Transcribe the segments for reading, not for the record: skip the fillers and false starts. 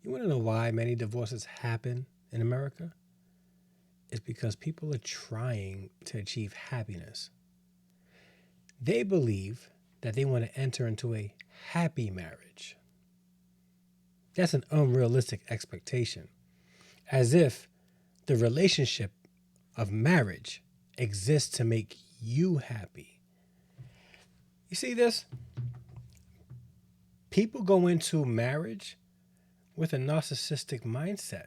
You want to know why many divorces happen in America? It's because people are trying to achieve happiness. They believe that they want to enter into a happy marriage. That's an unrealistic expectation, as if the relationship of marriage exists to make you happy. You see this? People go into marriage with a narcissistic mindset.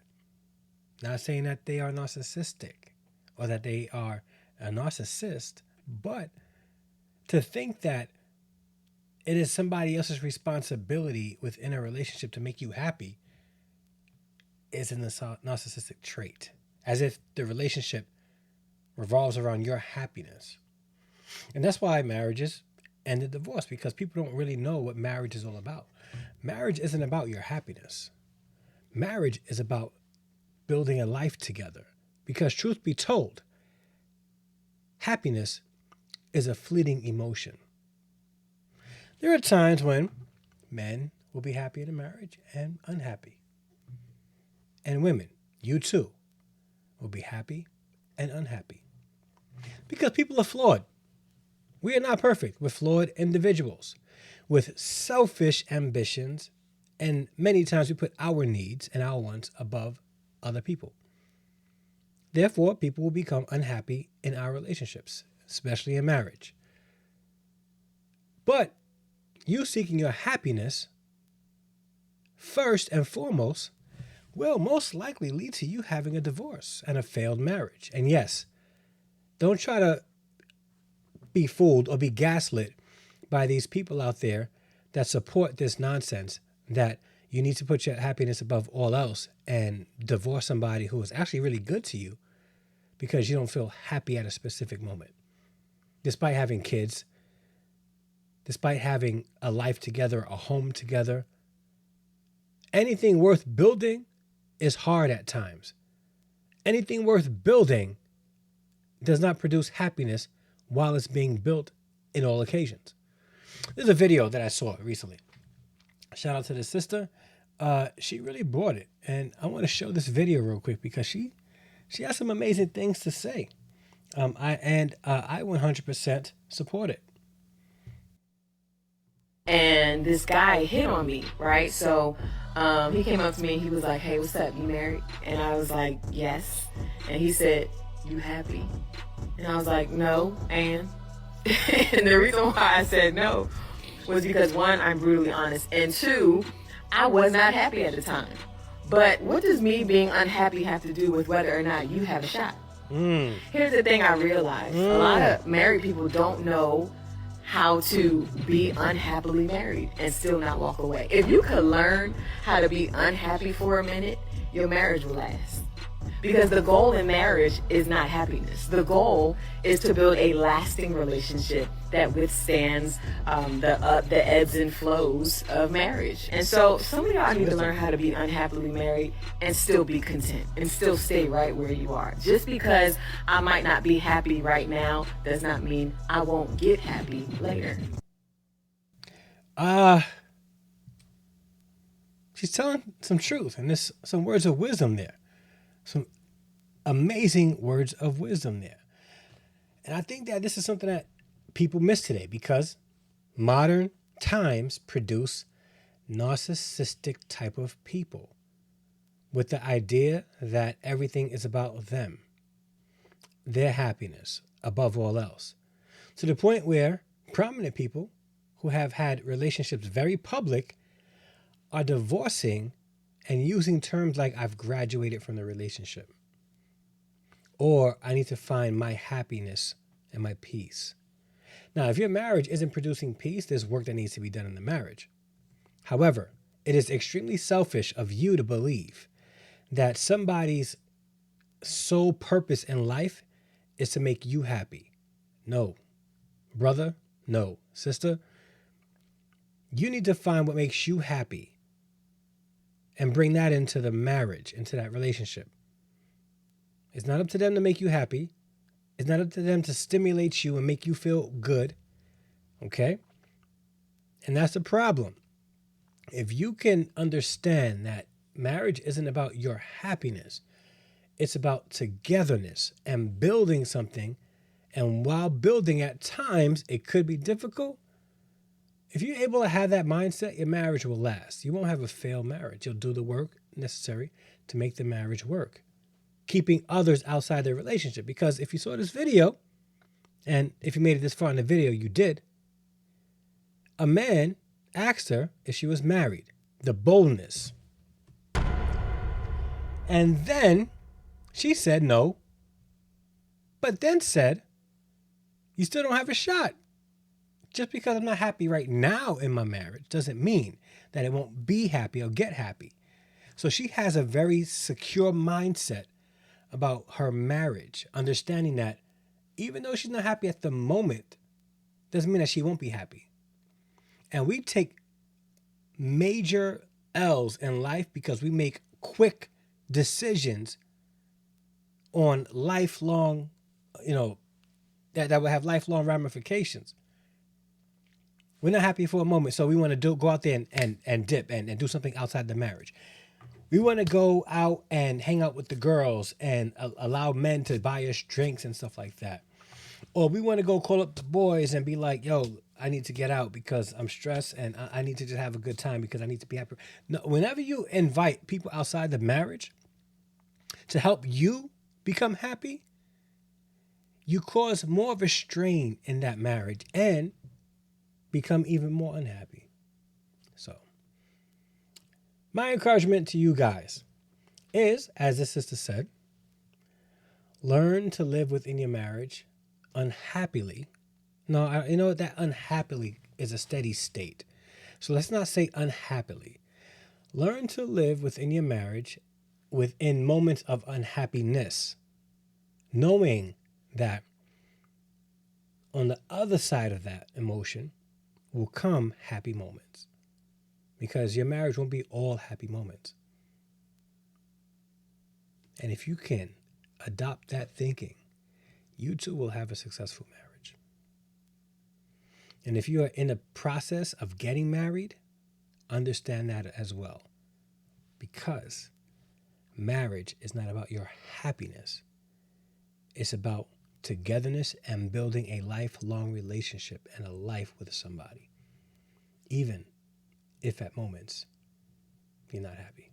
Not saying that they are narcissistic or that they are a narcissist, but to think that it is somebody else's responsibility within a relationship to make you happy is a narcissistic trait, as if the relationship revolves around your happiness. And that's why marriages end in divorce, because people don't really know what marriage is all about. Marriage isn't about your happiness. Marriage is about building a life together. Because truth be told, happiness is a fleeting emotion. There are times when men will be happy in a marriage and unhappy. And women, you too, will be happy and unhappy. Because people are flawed. We are not perfect. We're flawed individuals with selfish ambitions, and many times we put our needs and our wants above other people. Therefore, people will become unhappy in our relationships, especially in marriage. But you seeking your happiness first and foremost will most likely lead to you having a divorce and a failed marriage. And yes, don't try to be fooled or be gaslit by these people out there that support this nonsense that you need to put your happiness above all else and divorce somebody who is actually really good to you because you don't feel happy at a specific moment. Despite having kids, despite having a life together, a home together, anything worth building is hard at times. Anything worth building does not produce happiness while it's being built in all occasions. There's a video that I saw recently. Shout out to the sister. She really brought it. And I want to show this video real quick because she has some amazing things to say. I 100% support it. And this guy hit on me, right? So he came up to me and he was like, "Hey, what's up? You married?" And I was like, "Yes." And he said, "You happy?" And I was like, "No." And the reason why I said no was because, one, I'm brutally honest, and two, I was not happy at the time. But what does me being unhappy have to do with whether or not you have a shot? Here's the thing I realized. A lot of married people don't know how to be unhappily married and still not walk away. If you could learn how to be unhappy for a minute, your marriage will last. Because the goal in marriage is not happiness. The goal is to build a lasting relationship that withstands the ebbs and flows of marriage. And so some of y'all need to learn how to be unhappily married and still be content and still stay right where you are. Just because I might not be happy right now does not mean I won't get happy later. She's telling some truth, and there's some words of wisdom there. Some amazing words of wisdom there. And I think that this is something that people miss today because modern times produce narcissistic type of people with the idea that everything is about them, their happiness above all else, to the point where prominent people who have had relationships very public are divorcing and using terms like "I've graduated from the relationship," or "I need to find my happiness and my peace." Now, if your marriage isn't producing peace, there's work that needs to be done in the marriage. However, it is extremely selfish of you to believe that somebody's sole purpose in life is to make you happy. No, brother, no, sister. You need to find what makes you happy and bring that into the marriage, into that relationship. It's not up to them to make you happy. It's not up to them to stimulate you and make you feel good. Okay? And that's the problem. If you can understand that marriage isn't about your happiness. It's about togetherness and building something. And while building, at times, it could be difficult. If you're able to have that mindset, your marriage will last. You won't have a failed marriage. You'll do the work necessary to make the marriage work, keeping others outside the relationship. Because if you saw this video, and if you made it this far in the video, you did, a man asked her if she was married. The boldness. And then she said no, but then said, you still don't have a shot. Just because I'm not happy right now in my marriage doesn't mean that it won't be happy or get happy. So she has a very secure mindset about her marriage, understanding that even though she's not happy at the moment, doesn't mean that she won't be happy. And we take major L's in life because we make quick decisions on lifelong, that will have lifelong ramifications. We're not happy for a moment, so we want to go out there and dip and do something outside the marriage. We want to go out and hang out with the girls and allow men to buy us drinks and stuff like that. Or we want to go call up the boys and be like, yo, I need to get out because I'm stressed and I need to just have a good time because I need to be happy. No, whenever you invite people outside the marriage to help you become happy, you cause more of a strain in that marriage and become even more unhappy. So, my encouragement to you guys is, as the sister said, learn to live within your marriage unhappily. No, that unhappily is a steady state. So let's not say unhappily. Learn to live within your marriage within moments of unhappiness, knowing that on the other side of that emotion will come happy moments, because your marriage won't be all happy moments. And if you can adopt that thinking, you too will have a successful marriage. And if you are in the process of getting married, understand that as well. Because marriage is not about your happiness. It's about togetherness and building a lifelong relationship and a life with somebody, even if at moments you're not happy.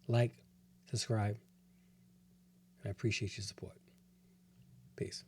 Like, subscribe, and I appreciate your support. Peace.